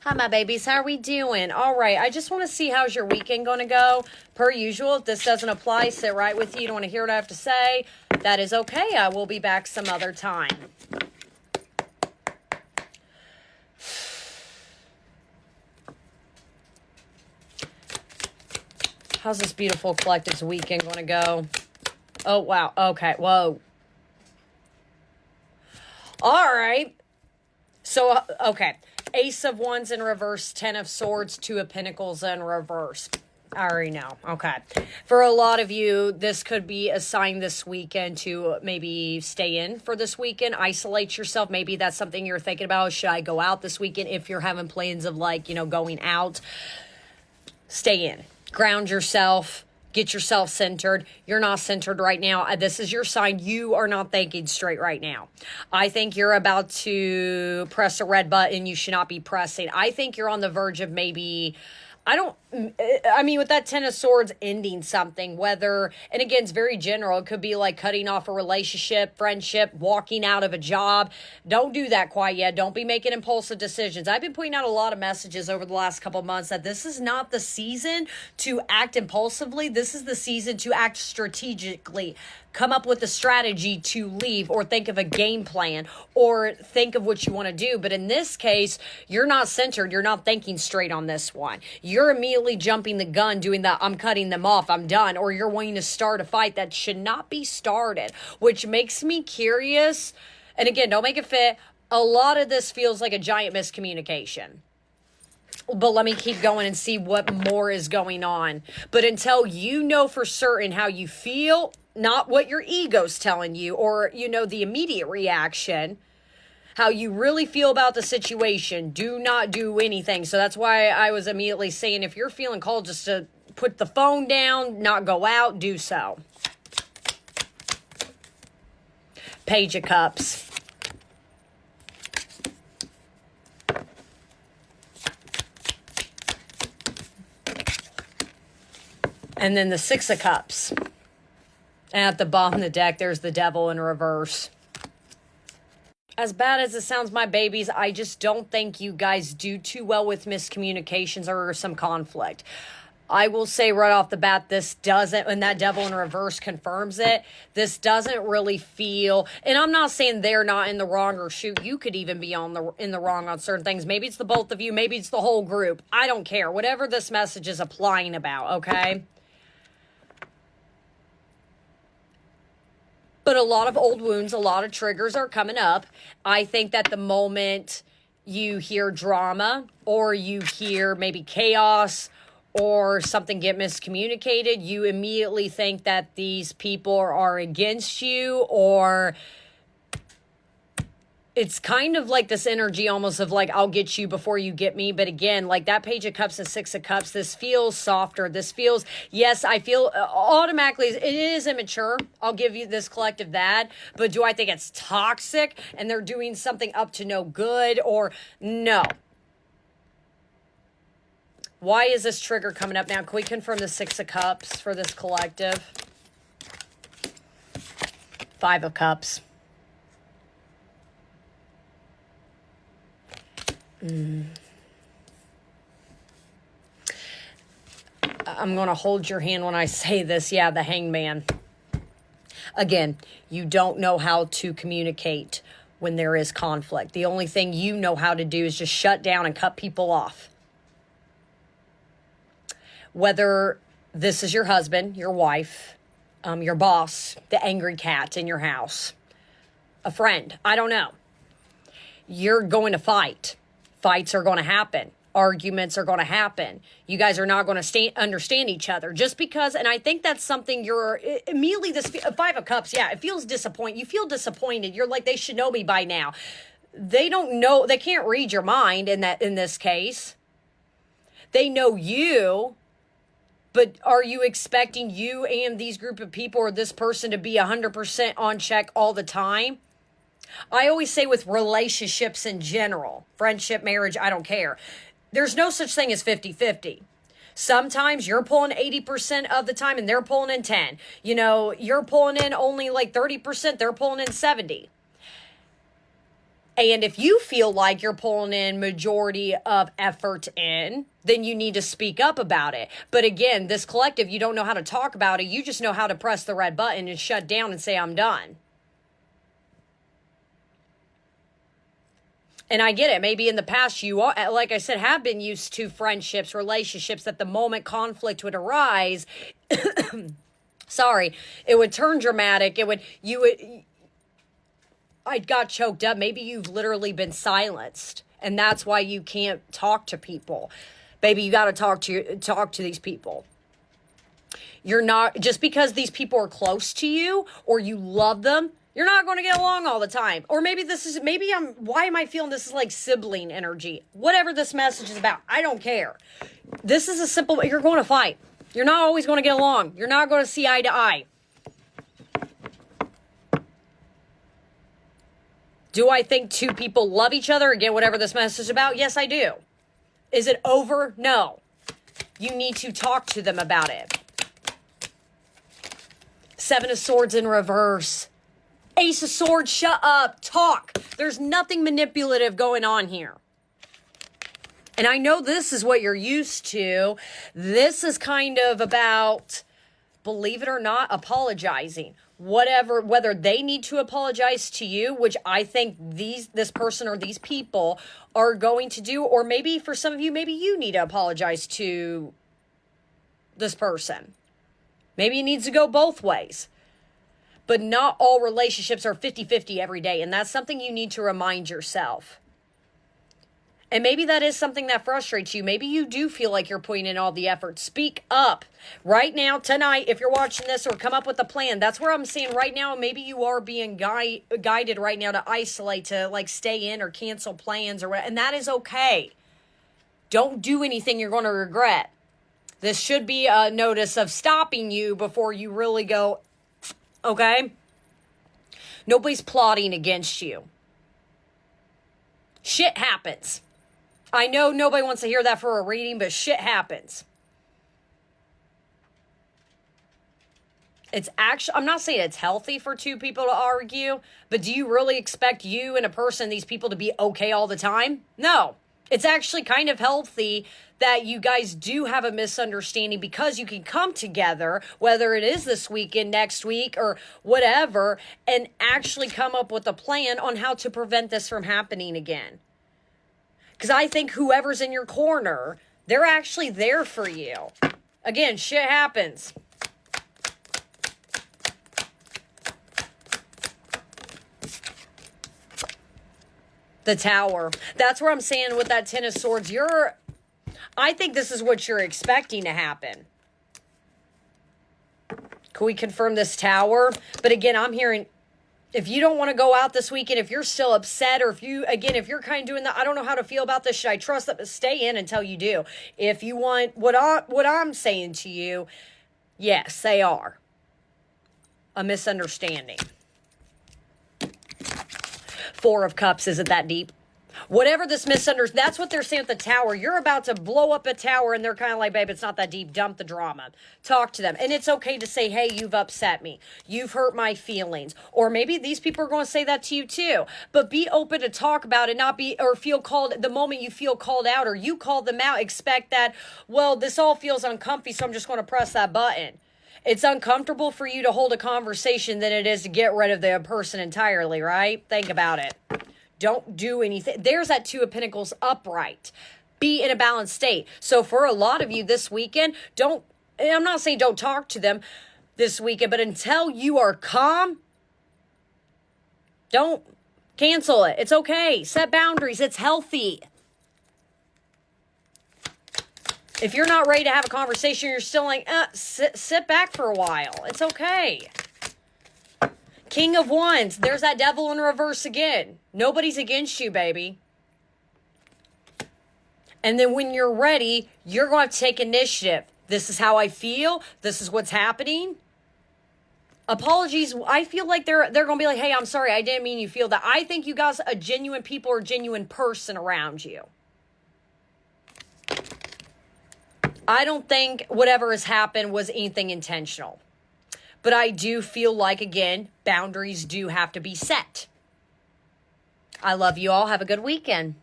Hi, my babies. How are we doing? All right. I just want to see how's your weekend going to go. Per usual, if this doesn't apply, sit right with you. You don't want to hear what I have to say. That is okay. I will be back some other time. How's this beautiful collective's weekend going to go? Oh, wow. Okay. Whoa. All right. So, okay. Ace of Wands in reverse, Ten of Swords, Two of Pentacles in reverse. I already know. Okay. For a lot of you, this could be a sign this weekend to maybe stay in for this weekend, isolate yourself. Maybe that's something you're thinking about. Should I go out this weekend? If you're having plans of going out, stay in. Ground yourself. Get yourself centered. You're not centered right now. This is your sign. You are not thinking straight right now. I think you're about to press a red button you should not be pressing. I think you're on the verge of maybe... with that Ten of Swords ending something, and again, it's very general. It could be like cutting off a relationship, friendship, walking out of a job. Don't do that quite yet. Don't be making impulsive decisions. I've been putting out a lot of messages over the last couple of months that this is not the season to act impulsively. This is the season to act strategically. Come up with a strategy to leave, or think of a game plan, or think of what you want to do. But in this case, you're not centered. You're not thinking straight on this one. You're immediately jumping the gun, doing the I'm cutting them off, I'm done. Or you're wanting to start a fight that should not be started, which makes me curious. And again, don't make it fit. A lot of this feels like a giant miscommunication. But let me keep going and see what more is going on. But until you know for certain how you feel, not what your ego's telling you, or, the immediate reaction, how you really feel about the situation, do not do anything. So that's why I was immediately saying, if you're feeling called just to put the phone down, not go out, do so. Page of Cups. And then the Six of Cups. And at the bottom of the deck, there's the Devil in reverse. As bad as it sounds, my babies, I just don't think you guys do too well with miscommunications or some conflict. I will say right off the bat, this doesn't, and that Devil in reverse confirms it, this doesn't really feel, and I'm not saying they're not in the wrong, or shoot, you could even be in the wrong on certain things. Maybe it's the both of you, maybe it's the whole group. I don't care. Whatever this message is applying about, okay? But a lot of old wounds, a lot of triggers are coming up. I think that the moment you hear drama, or you hear maybe chaos, or something get miscommunicated, you immediately think that these people are against you, or it's kind of like this energy almost of like, I'll get you before you get me. But again, like that Page of Cups and Six of Cups, this feels softer. This feels, yes, I feel automatically, it is immature. I'll give you this collective that. But do I think it's toxic and they're doing something up to no good, or no? Why is this trigger coming up now? Can we confirm the Six of Cups for this collective? Five of Cups. I'm going to hold your hand when I say this. Yeah, the Hangman. Again, you don't know how to communicate when there is conflict. The only thing you know how to do is just shut down and cut people off. Whether this is your husband, your wife, your boss, the angry cat in your house, a friend, I don't know. You're going to fight. Fights are going to happen. Arguments are going to happen. You guys are not going to understand each other just because, and I think that's something you're immediately, this Five of Cups, yeah, it feels disappointing. You feel disappointed. You're like, they should know me by now. They don't know, they can't read your mind in this case. They know you, but are you expecting you and these group of people or this person to be 100% on check all the time? I always say with relationships in general, friendship, marriage, I don't care. There's no such thing as 50-50. Sometimes you're pulling 80% of the time and they're pulling in 10. You're pulling in only like 30%, they're pulling in 70. And if you feel like you're pulling in majority of effort in, then you need to speak up about it. But again, this collective, you don't know how to talk about it. You just know how to press the red button and shut down and say, I'm done. And I get it. Maybe in the past you, like I said, have been used to friendships, relationships, that the moment conflict would arise, sorry, it would turn dramatic. I got choked up. Maybe you've literally been silenced, and that's why you can't talk to people. Baby, you got to talk to these people. You're not, just because these people are close to you or you love them, you're not going to get along all the time. Or why am I feeling this is like sibling energy? Whatever this message is about, I don't care. This is a simple, you're going to fight. You're not always going to get along. You're not going to see eye to eye. Do I think two people love each other? Again, whatever this message is about, yes, I do. Is it over? No. You need to talk to them about it. Seven of Swords in reverse. Ace of Swords, shut up, talk. There's nothing manipulative going on here. And I know this is what you're used to. This is kind of about, believe it or not, apologizing. Whether they need to apologize to you, which I think this person or these people are going to do, or maybe for some of you, maybe you need to apologize to this person. Maybe it needs to go both ways. But not all relationships are 50-50 every day, and that's something you need to remind yourself. And maybe that is something that frustrates you. Maybe you do feel like you're putting in all the effort. Speak up right now, tonight, if you're watching this, or come up with a plan. That's where I'm saying right now, maybe you are being guided right now to isolate, to like stay in or cancel plans or whatever. And that is okay. Don't do anything you're going to regret. This should be a notice of stopping you before you really go, okay? Nobody's plotting against you. Shit happens. I know nobody wants to hear that for a reading, but shit happens. It's actually, I'm not saying it's healthy for two people to argue, but do you really expect you and a person, these people, to be okay all the time? No. It's actually kind of healthy that you guys do have a misunderstanding, because you can come together, whether it is this weekend, next week, or whatever, and actually come up with a plan on how to prevent this from happening again. Because I think whoever's in your corner, they're actually there for you. Again, shit happens. The Tower. That's where I'm saying with that Ten of Swords, I think this is what you're expecting to happen. Can we confirm this Tower? But again, I'm hearing, if you don't want to go out this weekend, if you're still upset, or if you're kind of doing that, I don't know how to feel about this. Should I trust that? Stay in until you do. If you want what I'm saying to you, yes, they are a misunderstanding. Four of Cups, is it that deep? Whatever this misunderstanding, that's what they're saying with the Tower. You're about to blow up a tower, and they're kind of like, babe, it's not that deep. Dump the drama. Talk to them. And it's okay to say, hey, you've upset me. You've hurt my feelings. Or maybe these people are going to say that to you too. But be open to talk about it, or feel called, the moment you feel called out or you call them out, expect that, well, this all feels uncomfy, so I'm just going to press that button. It's uncomfortable for you to hold a conversation than it is to get rid of the person entirely, right? Think about it. Don't do anything. There's that Two of Pentacles upright. Be in a balanced state. So for a lot of you this weekend, I'm not saying don't talk to them this weekend, but until you are calm, don't cancel it. It's okay. Set boundaries. It's healthy. If you're not ready to have a conversation, you're still like, sit back for a while. It's okay. King of Wands. There's that Devil in reverse again. Nobody's against you, baby. And then when you're ready, you're going to take initiative. This is how I feel. This is what's happening. Apologies. I feel like they're going to be like, hey, I'm sorry. I didn't mean you feel that. I think you guys, a genuine people or genuine person around you. I don't think whatever has happened was anything intentional. But I do feel like, again, boundaries do have to be set. I love you all. Have a good weekend.